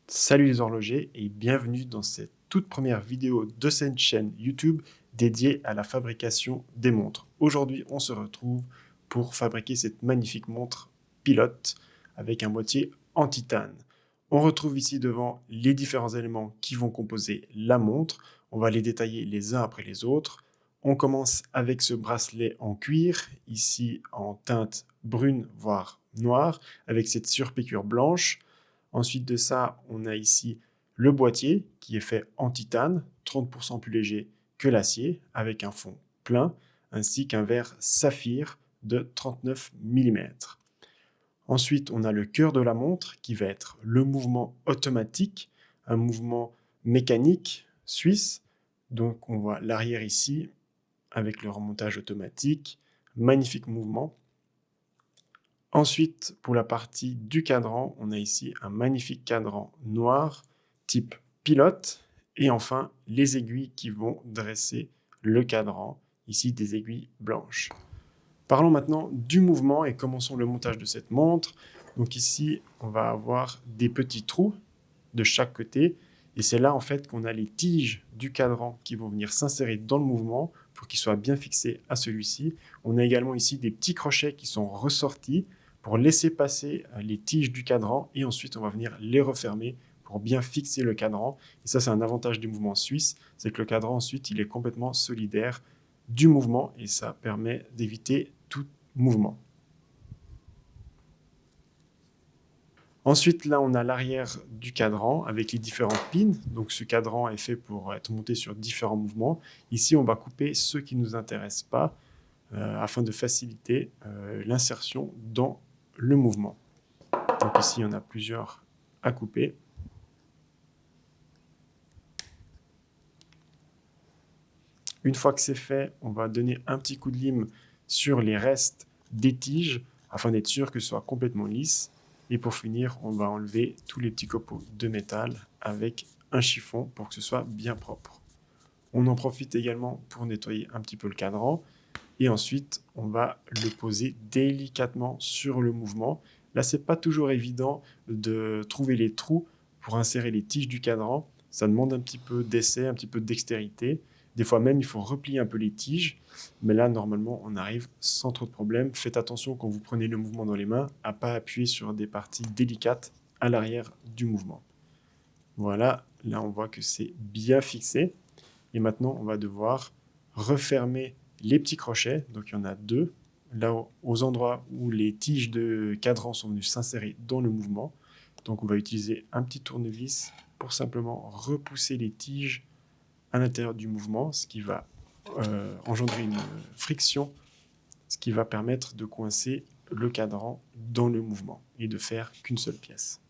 Salut les horlogers et bienvenue dans cette toute première vidéo de cette chaîne YouTube dédiée à la fabrication des montres. Aujourd'hui, on se retrouve pour fabriquer cette magnifique montre pilote avec un boîtier en titane. On retrouve ici devant les différents éléments qui vont composer la montre. On va les détailler les uns après les autres. On commence avec ce bracelet en cuir, ici en teinte brune voire noire, avec cette surpiqûre blanche. Ensuite de ça, on a ici le boîtier qui est fait en titane, 30% plus léger que l'acier, avec un fond plein, ainsi qu'un verre saphir de 39 mm. Ensuite, on a le cœur de la montre qui va être le mouvement automatique, un mouvement mécanique suisse. Donc on voit l'arrière ici avec le remontage automatique, magnifique mouvement. Ensuite, pour la partie du cadran, on a ici un magnifique cadran noir, type pilote. Et enfin, les aiguilles qui vont dresser le cadran, ici des aiguilles blanches. Parlons maintenant du mouvement et commençons le montage de cette montre. Donc ici, on va avoir des petits trous de chaque côté. Et c'est là en fait qu'on a les tiges du cadran qui vont venir s'insérer dans le mouvement pour qu'il soit bien fixé à celui-ci. On a également ici des petits crochets qui sont ressortis pour laisser passer les tiges du cadran et ensuite on va venir les refermer pour bien fixer le cadran. Et ça, c'est un avantage du mouvement suisse, c'est que le cadran ensuite il est complètement solidaire du mouvement et ça permet d'éviter tout mouvement. Ensuite, là, on a l'arrière du cadran avec les différentes pins. Donc, ce cadran est fait pour être monté sur différents mouvements. Ici, on va couper ceux qui ne nous intéressent pas afin de faciliter l'insertion dans le mouvement. Donc ici, il y en a plusieurs à couper. Une fois que c'est fait, on va donner un petit coup de lime sur les restes des tiges afin d'être sûr que ce soit complètement lisse. Et pour finir, on va enlever tous les petits copeaux de métal avec un chiffon pour que ce soit bien propre. On en profite également pour nettoyer un petit peu le cadran. Et ensuite, on va le poser délicatement sur le mouvement. Là, c'est pas toujours évident de trouver les trous pour insérer les tiges du cadran. Ça demande un petit peu d'essai, un petit peu de dextérité. Des fois même, il faut replier un peu les tiges. Mais là, normalement, on arrive sans trop de problèmes. Faites attention quand vous prenez le mouvement dans les mains à ne pas appuyer sur des parties délicates à l'arrière du mouvement. Voilà, là, on voit que c'est bien fixé. Et maintenant, on va devoir refermer les petits crochets. Donc, il y en a deux, là aux endroits où les tiges de cadran sont venues s'insérer dans le mouvement. Donc, on va utiliser un petit tournevis pour simplement repousser les tiges à l'intérieur du mouvement, ce qui va engendrer une friction, ce qui va permettre de coincer le cadran dans le mouvement et de faire qu'une seule pièce.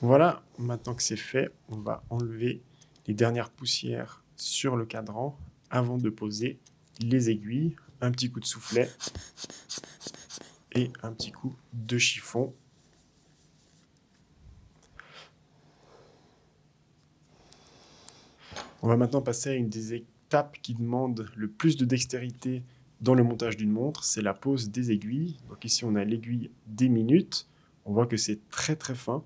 Voilà, maintenant que c'est fait, on va enlever les dernières poussières sur le cadran avant de poser les aiguilles, un petit coup de soufflet et un petit coup de chiffon. On va maintenant passer à une des étapes qui demande le plus de dextérité dans le montage d'une montre, c'est la pose des aiguilles. Donc ici, on a l'aiguille des minutes. On voit que c'est très très fin.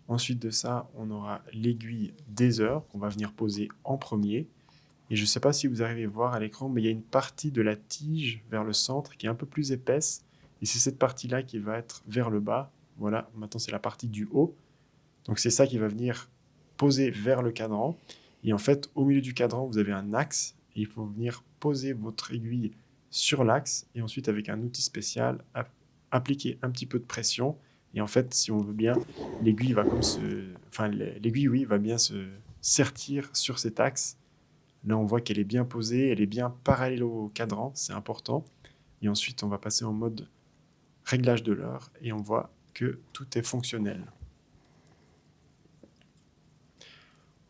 Ensuite de ça, on aura l'aiguille des heures qu'on va venir poser en premier. Et je ne sais pas si vous arrivez à voir à l'écran, mais il y a une partie de la tige vers le centre qui est un peu plus épaisse. Et c'est cette partie-là qui va être vers le bas. Voilà, maintenant c'est la partie du haut. Donc c'est ça qui va venir poser vers le cadran. Et en fait, au milieu du cadran, vous avez un axe. Et il faut venir poser votre aiguille sur l'axe. Et ensuite, avec un outil spécial, appliquer un petit peu de pression. Et en fait, si on veut bien, l'aiguille va comme se... Enfin, l'aiguille, oui, va bien se sertir sur cet axe. Là, on voit qu'elle est bien posée, elle est bien parallèle au cadran, c'est important. Et ensuite, on va passer en mode réglage de l'heure et on voit que tout est fonctionnel.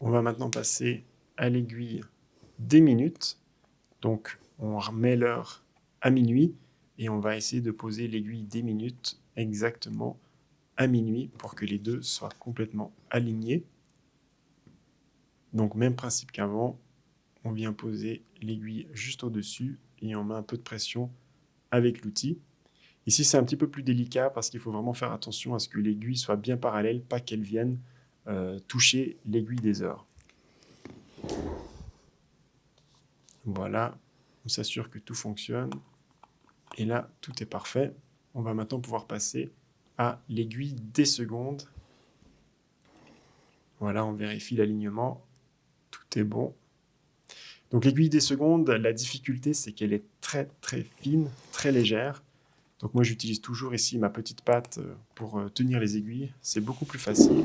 On va maintenant passer à l'aiguille des minutes. Donc, on remet l'heure à minuit et on va essayer de poser l'aiguille des minutes exactement à minuit pour que les deux soient complètement alignés. Donc, même principe qu'avant, on vient poser l'aiguille juste au-dessus et on met un peu de pression avec l'outil. Ici, c'est un petit peu plus délicat parce qu'il faut vraiment faire attention à ce que l'aiguille soit bien parallèle, pas qu'elle vienne toucher l'aiguille des heures. Voilà, on s'assure que tout fonctionne. Et là, tout est parfait. On va maintenant pouvoir passer à l'aiguille des secondes. Voilà, on vérifie l'alignement. Tout est bon. Donc l'aiguille des secondes, la difficulté, c'est qu'elle est très très fine, très légère. Donc moi, j'utilise toujours ici ma petite patte pour tenir les aiguilles. C'est beaucoup plus facile.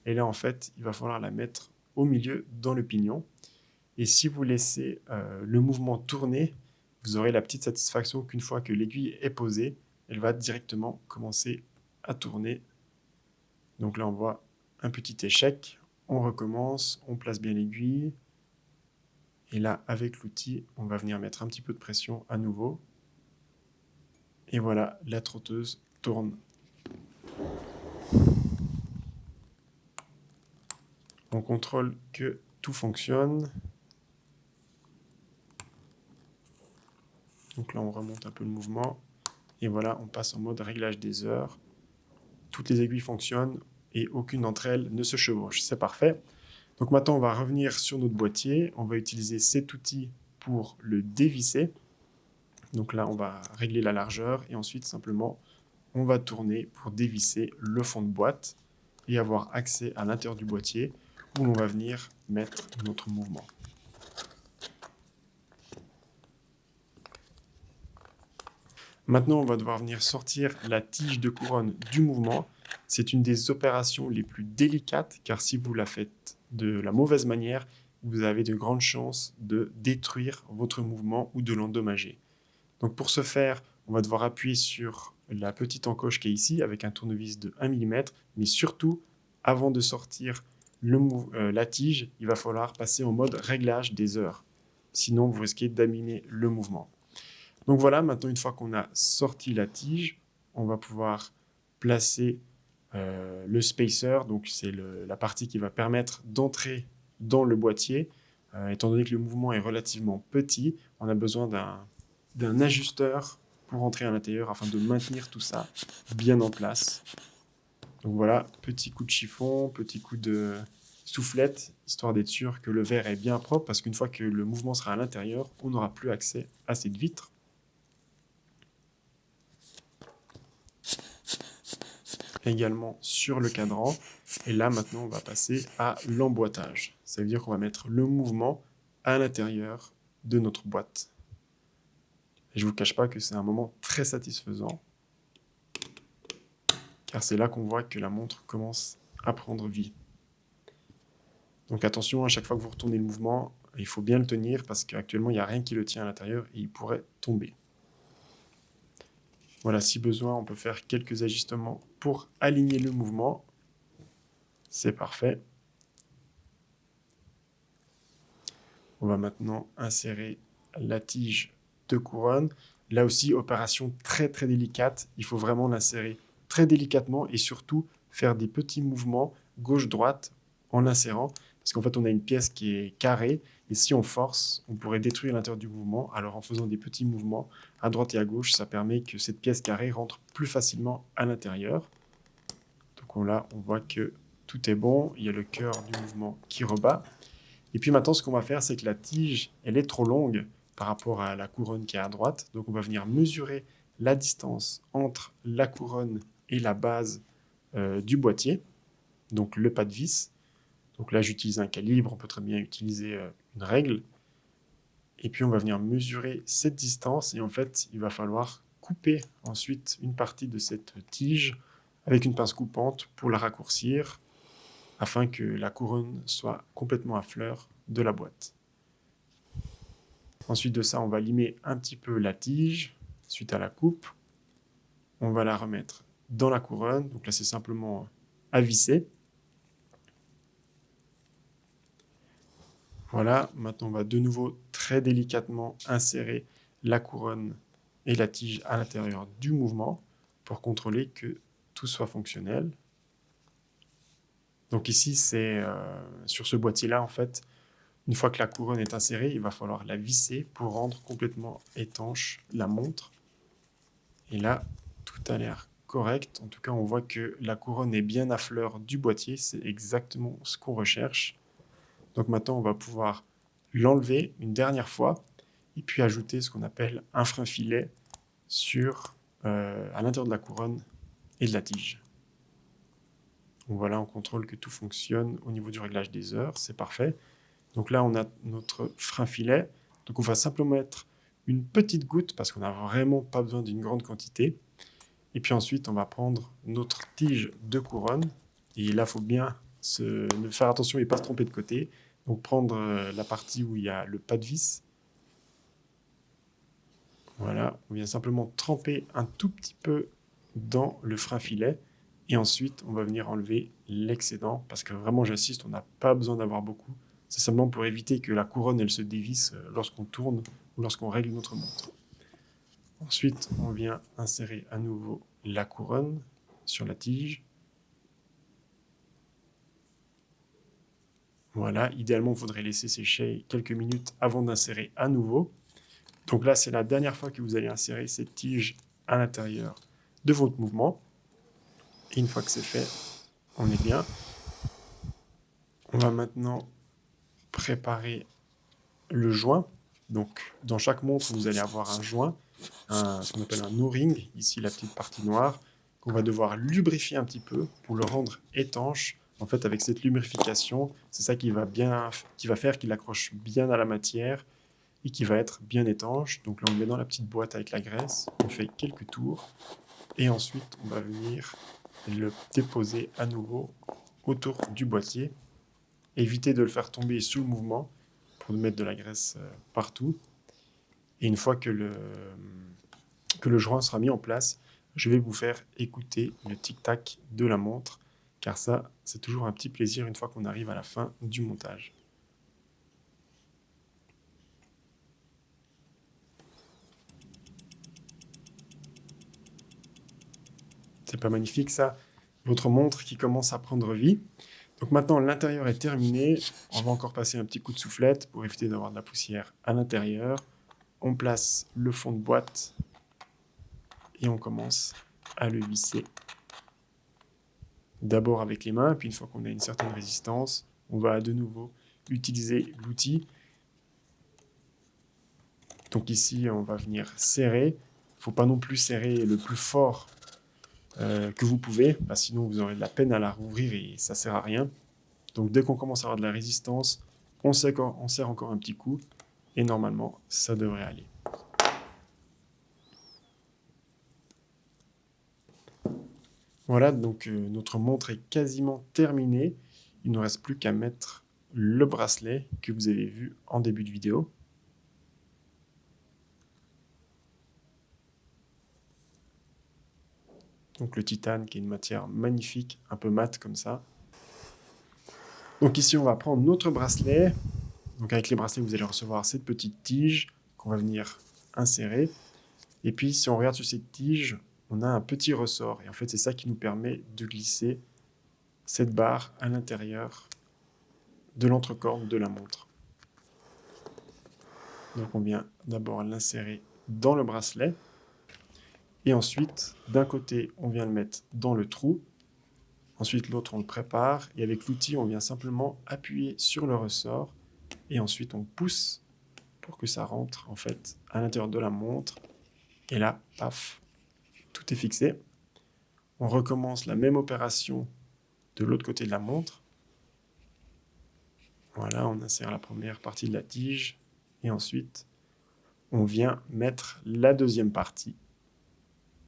Et là, en fait, il va falloir la mettre au milieu, dans le pignon. Et si vous laissez le mouvement tourner, vous aurez la petite satisfaction qu'une fois que l'aiguille est posée, elle va directement commencer à tourner. Donc là, on voit un petit échec. On recommence, on place bien l'aiguille. Et là, avec l'outil, on va venir mettre un petit peu de pression à nouveau. Et voilà, la trotteuse tourne. On contrôle que tout fonctionne. Donc là, on remonte un peu le mouvement. Et voilà, on passe en mode réglage des heures. Toutes les aiguilles fonctionnent et aucune d'entre elles ne se chevauche. C'est parfait. Donc maintenant, on va revenir sur notre boîtier. On va utiliser cet outil pour le dévisser. Donc là, on va régler la largeur et ensuite, simplement, on va tourner pour dévisser le fond de boîte et avoir accès à l'intérieur du boîtier où l'on va venir mettre notre mouvement. Maintenant, on va devoir venir sortir la tige de couronne du mouvement. C'est une des opérations les plus délicates, car si vous la faites de la mauvaise manière, vous avez de grandes chances de détruire votre mouvement ou de l'endommager. Donc pour ce faire, on va devoir appuyer sur la petite encoche qui est ici, avec un tournevis de 1 mm, mais surtout, avant de sortir la tige, il va falloir passer en mode réglage des heures. Sinon, vous risquez d'abîmer le mouvement. Donc voilà, maintenant, une fois qu'on a sorti la tige, on va pouvoir placer le spacer. Donc c'est la partie qui va permettre d'entrer dans le boîtier. Étant donné que le mouvement est relativement petit, on a besoin d'un ajusteur pour entrer à l'intérieur afin de maintenir tout ça bien en place. Donc voilà, petit coup de chiffon, petit coup de soufflette, histoire d'être sûr que le verre est bien propre, parce qu'une fois que le mouvement sera à l'intérieur, on n'aura plus accès à cette vitre. Également sur le cadran. Et là, maintenant, on va passer à l'emboîtage. Ça veut dire qu'on va mettre le mouvement à l'intérieur de notre boîte. Et je ne vous cache pas que c'est un moment très satisfaisant, car c'est là qu'on voit que la montre commence à prendre vie. Donc attention, à chaque fois que vous retournez le mouvement, il faut bien le tenir, parce qu'actuellement, il n'y a rien qui le tient à l'intérieur et il pourrait tomber. Voilà, si besoin, on peut faire quelques ajustements pour aligner le mouvement. C'est parfait. On va maintenant insérer la tige de couronne. Là aussi, opération très très délicate. Il faut vraiment l'insérer très délicatement et surtout faire des petits mouvements gauche-droite en l'insérant. Parce qu'en fait, on a une pièce qui est carrée et si on force, on pourrait détruire l'intérieur du mouvement. Alors en faisant des petits mouvements à droite et à gauche, ça permet que cette pièce carrée rentre plus facilement à l'intérieur. Donc là, on voit que tout est bon. Il y a le cœur du mouvement qui rebat. Et puis maintenant, ce qu'on va faire, c'est que la tige, elle est trop longue par rapport à la couronne qui est à droite. Donc on va venir mesurer la distance entre la couronne et la base du boîtier, donc le pas de vis. Donc là, j'utilise un calibre, on peut très bien utiliser une règle. Et puis on va venir mesurer cette distance et en fait, il va falloir couper ensuite une partie de cette tige avec une pince coupante pour la raccourcir, afin que la couronne soit complètement à fleur de la boîte. Ensuite de ça, on va limer un petit peu la tige suite à la coupe. On va la remettre dans la couronne. Donc là, c'est simplement à visser. Voilà, maintenant on va de nouveau très délicatement insérer la couronne et la tige à l'intérieur du mouvement pour contrôler que tout soit fonctionnel. Donc ici, c'est sur ce boîtier-là, en fait, une fois que la couronne est insérée, il va falloir la visser pour rendre complètement étanche la montre. Et là, a l'air correct. En tout cas, on voit que la couronne est bien à fleur du boîtier. C'est exactement ce qu'on recherche. Donc maintenant, on va pouvoir l'enlever une dernière fois et puis ajouter ce qu'on appelle un frein filet à l'intérieur de la couronne et de la tige. Donc voilà, on contrôle que tout fonctionne au niveau du réglage des heures. C'est parfait. Donc là, on a notre frein filet. Donc on va simplement mettre une petite goutte parce qu'on n'a vraiment pas besoin d'une grande quantité. Et puis ensuite, on va prendre notre tige de couronne. Et là, il faut bien faire attention et ne pas se tromper de côté. Donc prendre la partie où il y a le pas de vis. Voilà, on vient simplement tremper un tout petit peu dans le frein filet. Et ensuite, on va venir enlever l'excédent. Parce que vraiment, j'insiste, on n'a pas besoin d'avoir beaucoup. C'est simplement pour éviter que la couronne elle se dévisse lorsqu'on tourne ou lorsqu'on règle notre montre. Ensuite, on vient insérer à nouveau la couronne sur la tige. Voilà, idéalement, il faudrait laisser sécher quelques minutes avant d'insérer à nouveau. Donc là, c'est la dernière fois que vous allez insérer cette tige à l'intérieur de votre mouvement. Et une fois que c'est fait, on est bien. On va maintenant préparer le joint. Donc, dans chaque montre, vous allez avoir un joint, ce qu'on appelle un O-ring, ici la petite partie noire, qu'on va devoir lubrifier un petit peu pour le rendre étanche. En fait, avec cette lubrification, c'est ça qui va faire qu'il accroche bien à la matière et qui va être bien étanche. Donc là, on le met dans la petite boîte avec la graisse, on fait quelques tours et ensuite, on va venir le déposer à nouveau autour du boîtier. Évitez de le faire tomber sous le mouvement pour mettre de la graisse partout. Et une fois que le joint sera mis en place, je vais vous faire écouter le tic-tac de la montre, car ça, c'est toujours un petit plaisir une fois qu'on arrive à la fin du montage. C'est pas magnifique ça? Votre montre qui commence à prendre vie. Donc maintenant, l'intérieur est terminé. On va encore passer un petit coup de soufflette pour éviter d'avoir de la poussière à l'intérieur. On place le fond de boîte et on commence à le visser. D'abord avec les mains, puis une fois qu'on a une certaine résistance, on va de nouveau utiliser l'outil. Donc ici, on va venir serrer. Il ne faut pas non plus serrer le plus fort que vous pouvez, sinon vous aurez de la peine à la rouvrir et ça ne sert à rien. Donc dès qu'on commence à avoir de la résistance, on serre encore un petit coup et normalement, ça devrait aller. Voilà, donc notre montre est quasiment terminée. Il ne nous reste plus qu'à mettre le bracelet que vous avez vu en début de vidéo. Donc le titane qui est une matière magnifique, un peu mate comme ça. Donc ici on va prendre notre bracelet. Donc avec les bracelets vous allez recevoir cette petite tige qu'on va venir insérer. Et puis si on regarde sur cette tige, on a un petit ressort. Et en fait c'est ça qui nous permet de glisser cette barre à l'intérieur de l'entrecorne de la montre. Donc on vient d'abord l'insérer dans le bracelet. Et ensuite, d'un côté, on vient le mettre dans le trou. Ensuite, l'autre, on le prépare. Et avec l'outil, on vient simplement appuyer sur le ressort. Et ensuite, on pousse pour que ça rentre, en fait, à l'intérieur de la montre. Et là, paf, tout est fixé. On recommence la même opération de l'autre côté de la montre. Voilà, on insère la première partie de la tige. Et ensuite, on vient mettre la deuxième partie.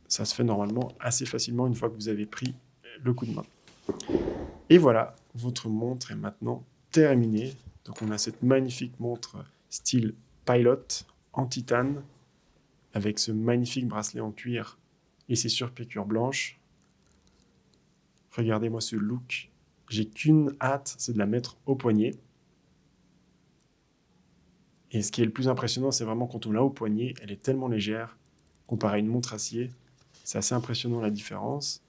Ça se fait normalement assez facilement une fois que vous avez pris le coup de main. Et voilà, votre montre est maintenant terminée. Donc on a cette magnifique montre style Pilot en titane avec ce magnifique bracelet en cuir et ses surpiqûres blanches. Regardez-moi ce look. J'ai qu'une hâte, c'est de la mettre au poignet. Et ce qui est le plus impressionnant, c'est vraiment quand on l'a au poignet, elle est tellement légère comparée à une montre acier. C'est assez impressionnant la différence.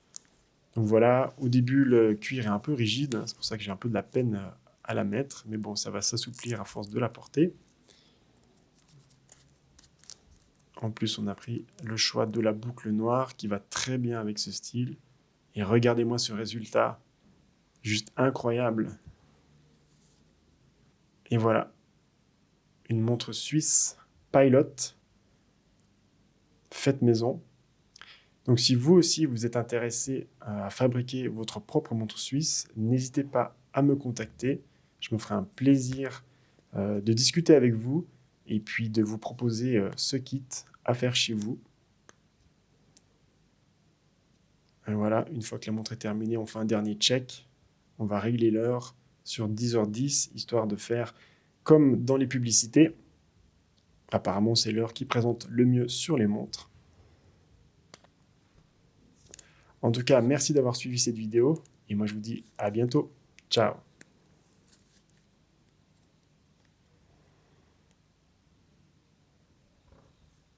Donc voilà, au début, le cuir est un peu rigide, c'est pour ça que j'ai un peu de la peine à la mettre, mais bon, ça va s'assouplir à force de la porter. En plus, on a pris le choix de la boucle noire qui va très bien avec ce style. Et regardez-moi ce résultat, juste incroyable. Et voilà, une montre suisse Pilot, faite maison. Donc si vous aussi vous êtes intéressé à fabriquer votre propre montre suisse, n'hésitez pas à me contacter. Je me ferai un plaisir de discuter avec vous et puis de vous proposer ce kit à faire chez vous. Et voilà, une fois que la montre est terminée, on fait un dernier check. On va régler l'heure sur 10h10, histoire de faire comme dans les publicités. Apparemment, c'est l'heure qui présente le mieux sur les montres. En tout cas, merci d'avoir suivi cette vidéo et moi je vous dis à bientôt. Ciao.